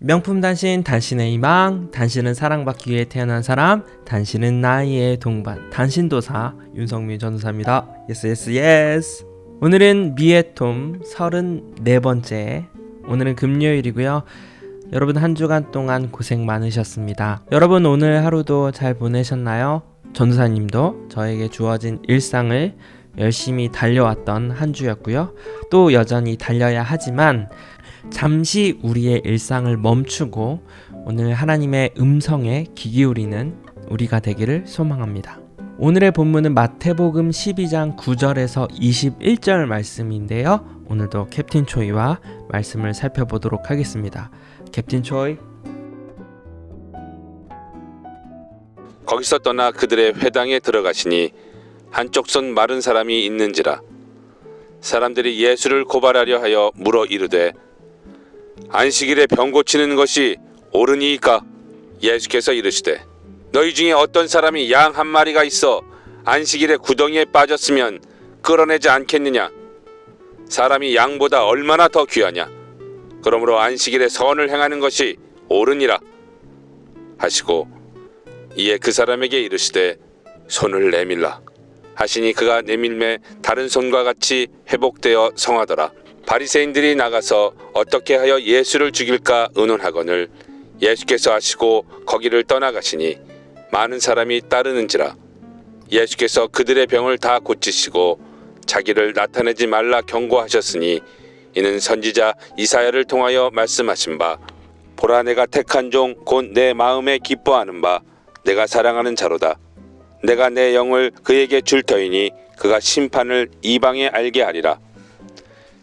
명품 단신, 단신의 희망, 단신은 사랑받기 위해 태어난 사람, 단신은 나의 동반, 단신도사 윤성민 전도사입니다. 예스. 오늘은 미애톰 34번째, 오늘은 금요일이고요. 여러분 한 주간 동안 고생 많으셨습니다. 여러분 오늘 하루도 잘 보내셨나요? 전도사님도 저에게 주어진 일상을 열심히 달려왔던 한 주였고요. 또 여전히 달려야 하지만 잠시 우리의 일상을 멈추고 오늘 하나님의 음성에 귀 기울이는 우리가 되기를 소망합니다. 오늘의 본문은 마태복음 12장 9절에서 21절 말씀인데요. 오늘도 캡틴 초이와 말씀을 살펴보도록 하겠습니다. 캡틴 초이. 거기서 떠나 그들의 회당에 들어가시니 한쪽 손 마른 사람이 있는지라. 사람들이 예수를 고발하려 하여 물어 이르되 안식일에 병 고치는 것이 옳으니이까? 예수께서 이르시되 너희 중에 어떤 사람이 양 한 마리가 있어 안식일에 구덩이에 빠졌으면 끌어내지 않겠느냐? 사람이 양보다 얼마나 더 귀하냐? 그러므로 안식일에 선을 행하는 것이 옳으니라 하시고 이에 그 사람에게 이르시되 손을 내밀라 하시니 그가 내밀매 다른 손과 같이 회복되어 성하더라. 바리새인들이 나가서 어떻게 하여 예수를 죽일까 의논하거늘 예수께서 하시고 거기를 떠나가시니 많은 사람이 따르는지라. 예수께서 그들의 병을 다 고치시고 자기를 나타내지 말라 경고하셨으니 이는 선지자 이사야를 통하여 말씀하신 바 보라 내가 택한 종 곧 내 마음에 기뻐하는 바 내가 사랑하는 자로다. 내가 내 영을 그에게 줄 터이니 그가 심판을 이방에 알게 하리라.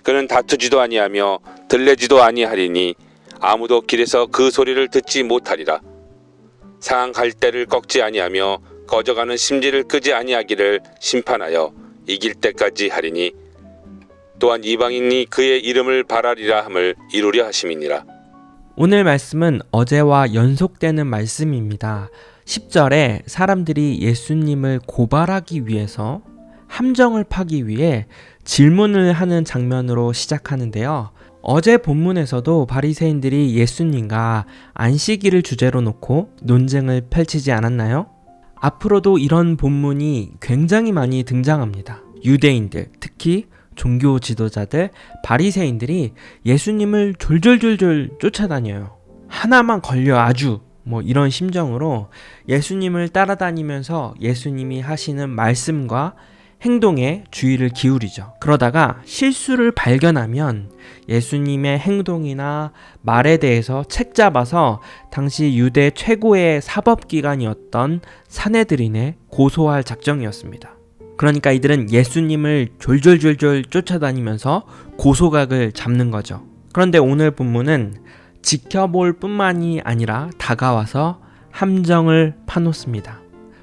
그는 다투지도 아니하며 들레지도 아니하리니 아무도 길에서 그 소리를 듣지 못하리라. 상한 갈대를 꺾지 아니하며 거저가는 심지를 끄지 아니하기를 심판하여 이길 때까지 하리니 또한 이방인이 그의 이름을 바라리라 함을 이루려 하심이니라. 오늘 말씀은 어제와 연속되는 말씀입니다. 10절에 사람들이 예수님을 고발하기 위해서 함정을 파기 위해 질문을 하는 장면으로 시작하는데요. 어제 본문에서도 바리새인들이 예수님과 안식일을 주제로 놓고 논쟁을 펼치지 않았나요? 앞으로도 이런 본문이 굉장히 많이 등장합니다. 유대인들, 특히 종교 지도자들, 바리새인들이 예수님을 졸졸졸졸 쫓아다녀요. 하나만 걸려 아주 이런 심정으로 예수님을 따라다니면서 예수님이 하시는 말씀과 행동에 주의를 기울이죠. 그러다가 실수를 발견하면 예수님의 행동이나 말에 대해서 책잡아서 당시 유대 최고의 사법기관이었던 산헤드린에 고소할 작정이었습니다. 그러니까 이들은 예수님을 졸졸졸졸 쫓아다니면서 고소각을 잡는 거죠. 그런데 오늘 본문은 지켜볼 뿐만이 아니라 다가와서 함정을 파놓습니다.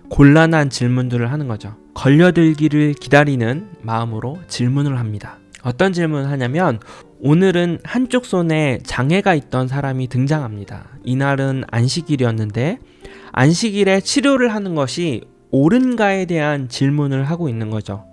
곤란한 질문들을 하는 거죠. 걸려들기를 기다리는 마음으로 질문을 합니다. 어떤 질문을 하냐면 오늘은 한쪽 손에 장애가 있던 사람이 등장합니다. 이날은 안식일이었는데 안식일에 치료를 하는 것이 옳은가에 대한 질문을 하고 있는 거죠.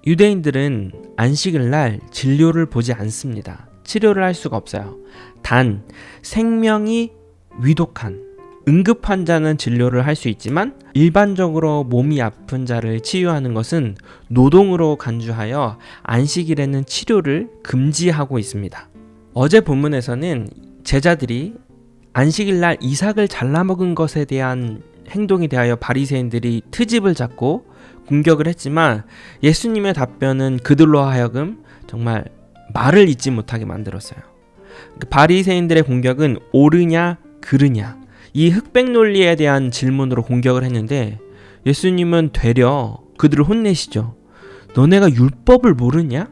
유대인들은 안식일날 진료를 보지 않습니다. 치료를 할 수가 없어요. 단 생명이 위독한 응급 환자는 진료를 할 수 있지만 일반적으로 몸이 아픈 자를 치유하는 것은 노동으로 간주하여 안식일에는 치료를 금지하고 있습니다. 어제 본문에서는 제자들이 안식일날 이삭을 잘라먹은 것에 대한 행동에 대하여 바리새인들이 트집을 잡고 공격을 했지만 예수님의 답변은 그들로 하여금 정말 말을 잇지 못하게 만들었어요. 바리새인들의 공격은 옳으냐 그르냐 이 흑백 논리에 대한 질문으로 공격을 했는데 예수님은 되려 그들을 혼내시죠. 너네가 율법을 모르냐?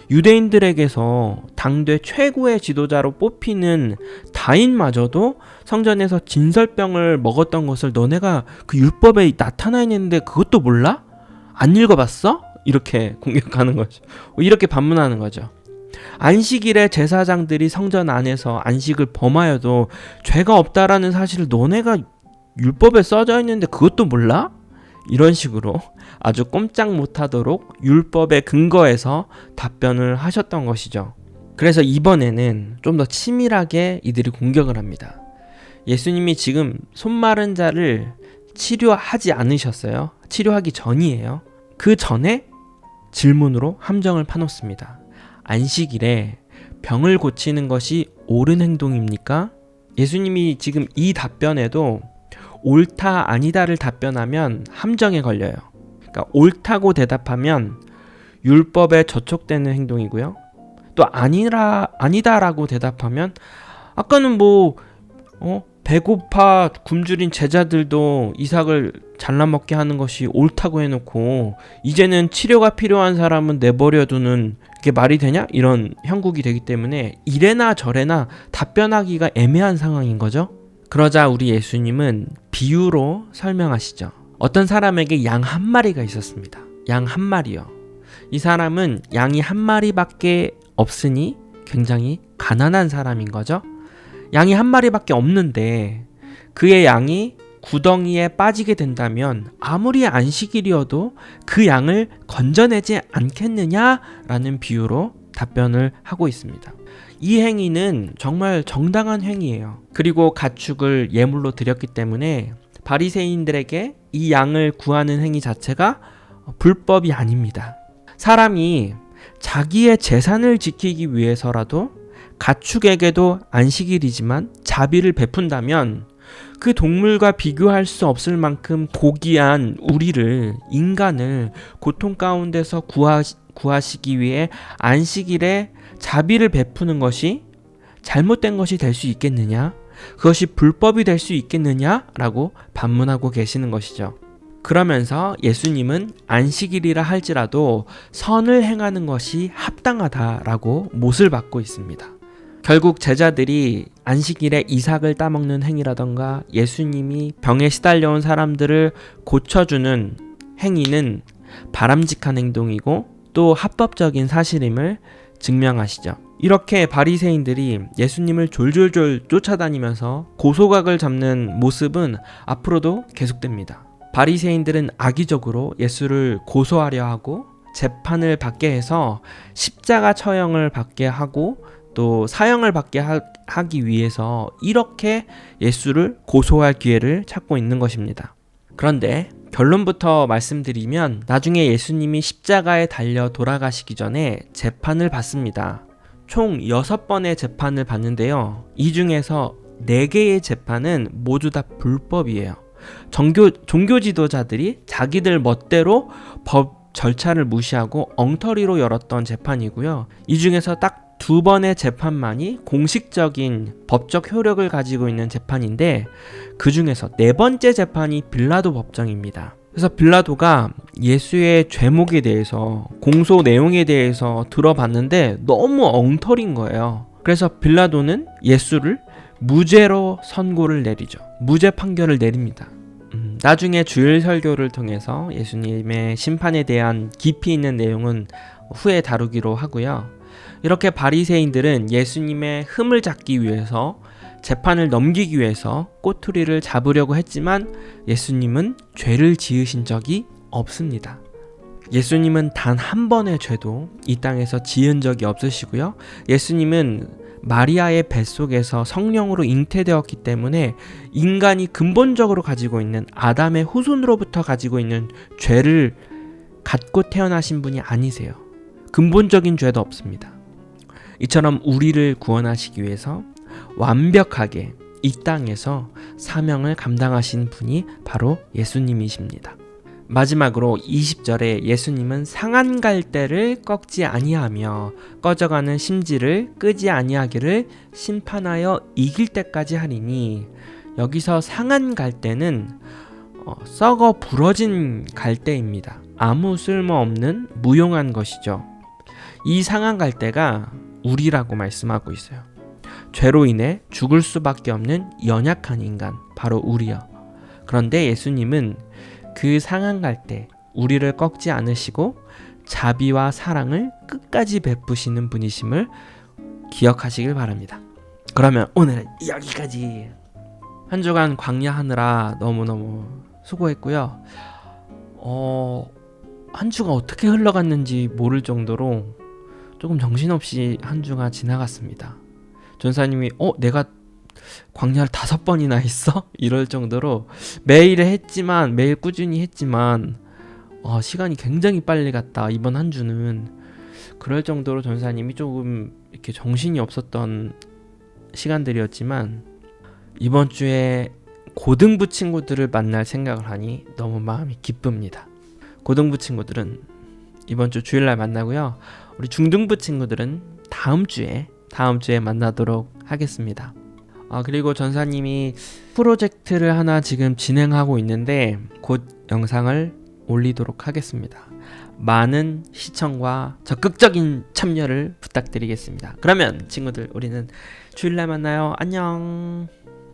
유대인들에게서 당대 최고의 지도자로 뽑히는 다인마저도 성전에서 진설병을 먹었던 것을 너네가 그 율법에 나타나 있는데 그것도 몰라? 안 읽어봤어? 이렇게 공격하는 거죠. 이렇게 반문하는 거죠. 안식일에 제사장들이 성전 안에서 안식을 범하여도 죄가 없다라는 사실을 너네가 율법에 써져 있는데 그것도 몰라? 이런 식으로 아주 꼼짝 못하도록 율법에 근거해서 답변을 하셨던 것이죠. 그래서 이번에는 좀 더 치밀하게 이들이 공격을 합니다. 예수님이 지금 손 마른 자를 치료하지 않으셨어요. 치료하기 전이에요. 그 전에 질문으로 함정을 파놓습니다. 안식일에 병을 고치는 것이 옳은 행동입니까? 예수님이 지금 이 답변에도 옳다 아니다를 답변하면 함정에 걸려요. 그러니까 옳다고 대답하면 율법에 저촉되는 행동이고요. 또 아니다라고 대답하면 아까는 배고파 굶주린 제자들도 이삭을 잘라 먹게 하는 것이 옳다고 해놓고 이제는 치료가 필요한 사람은 내버려두는 게 말이 되냐? 이런 형국이 되기 때문에 이래나 저래나 답변하기가 애매한 상황인 거죠. 그러자 우리 예수님은 비유로 설명하시죠. 어떤 사람에게 양 한 마리가 있었습니다. 양 한 마리요. 이 사람은 양이 한 마리밖에 없으니 굉장히 가난한 사람인 거죠. 양이 한 마리밖에 없는데 그의 양이 구덩이에 빠지게 된다면 아무리 안식일이어도 그 양을 건져내지 않겠느냐라는 비유로 답변을 하고 있습니다. 이 행위는 정말 정당한 행위예요. 그리고 가축을 예물로 드렸기 때문에 바리새인들에게 이 양을 구하는 행위 자체가 불법이 아닙니다. 사람이 자기의 재산을 지키기 위해서라도 가축에게도 안식일이지만 자비를 베푼다면 그 동물과 비교할 수 없을 만큼 고귀한 우리를, 인간을 고통 가운데서 구하시기 위해 안식일에 자비를 베푸는 것이 잘못된 것이 될 수 있겠느냐? 그것이 불법이 될 수 있겠느냐라고 반문하고 계시는 것이죠. 그러면서 예수님은 안식일이라 할지라도 선을 행하는 것이 합당하다라고 못을 받고 있습니다. 결국 제자들이 안식일에 이삭을 따먹는 행위라던가 예수님이 병에 시달려온 사람들을 고쳐주는 행위는 바람직한 행동이고 또 합법적인 사실임을 증명하시죠. 이렇게 바리새인들이 예수님을 졸졸졸 쫓아다니면서 고소각을 잡는 모습은 앞으로도 계속됩니다. 바리새인들은 악의적으로 예수를 고소하려 하고 재판을 받게 해서 십자가 처형을 받게 하고 또 사형을 받게 하기 위해서 이렇게 예수를 고소할 기회를 찾고 있는 것입니다. 그런데 결론부터 말씀드리면 나중에 예수님이 십자가에 달려 돌아가시기 전에 재판을 받습니다. 총 6번의 재판을 받는데요. 이 중에서 4개의 재판은 모두 다 불법이에요. 종교 지도자들이 자기들 멋대로 법 절차를 무시하고 엉터리로 열었던 재판이고요. 이 중에서 딱 2번의 재판만이 공식적인 법적 효력을 가지고 있는 재판인데 그 중에서 4번째 재판이 빌라도 법정입니다. 그래서 빌라도가 예수의 죄목에 대해서 공소 내용에 대해서 들어봤는데 너무 엉터리인 거예요. 그래서 빌라도는 예수를 무죄로 선고를 내리죠. 무죄 판결을 내립니다. 나중에 주일 설교를 통해서 예수님의 심판에 대한 깊이 있는 내용은 후에 다루기로 하고요. 이렇게 바리새인들은 예수님의 흠을 잡기 위해서 재판을 넘기기 위해서 꼬투리를 잡으려고 했지만 예수님은 죄를 지으신 적이 없습니다. 예수님은 단 한 번의 죄도 이 땅에서 지은 적이 없으시고요. 예수님은 마리아의 뱃속에서 성령으로 잉태되었기 때문에 인간이 근본적으로 가지고 있는 아담의 후손으로부터 가지고 있는 죄를 갖고 태어나신 분이 아니세요. 근본적인 죄도 없습니다. 이처럼 우리를 구원하시기 위해서 완벽하게 이 땅에서 사명을 감당하신 분이 바로 예수님이십니다. 마지막으로 20절에 예수님은 상한 갈대를 꺾지 아니하며 꺼져가는 심지를 끄지 아니하기를 심판하여 이길 때까지 하리니, 여기서 상한 갈대는 썩어 부러진 갈대입니다. 아무 쓸모없는 무용한 것이죠. 이 상한 갈대가 우리라고 말씀하고 있어요. 죄로 인해 죽을 수밖에 없는 연약한 인간, 바로 우리요. 그런데 예수님은 그 상한 갈대, 우리를 꺾지 않으시고 자비와 사랑을 끝까지 베푸시는 분이심을 기억하시길 바랍니다. 그러면 오늘은 여기까지. 한 주간 광야하느라 너무너무 수고했고요. 한 주가 어떻게 흘러갔는지 모를 정도로 조금 정신없이 한 주가 지나갔습니다. 전사님이 내가 광야를 5번이나 했어? 이럴 정도로 매일 했지만 매일 꾸준히 했지만 시간이 굉장히 빨리 갔다 이번 한 주는. 그럴 정도로 전사님이 조금 이렇게 정신이 없었던 시간들이었지만 이번 주에 고등부 친구들을 만날 생각을 하니 너무 마음이 기쁩니다. 고등부 친구들은 이번 주 주일날 만나고요. 우리 중등부 친구들은 다음 주에 만나도록 하겠습니다. 그리고 전사님이 프로젝트를 하나 지금 진행하고 있는데 곧 영상을 올리도록 하겠습니다. 많은 시청과 적극적인 참여를 부탁드리겠습니다. 그러면 친구들 우리는 주일날 만나요. 안녕.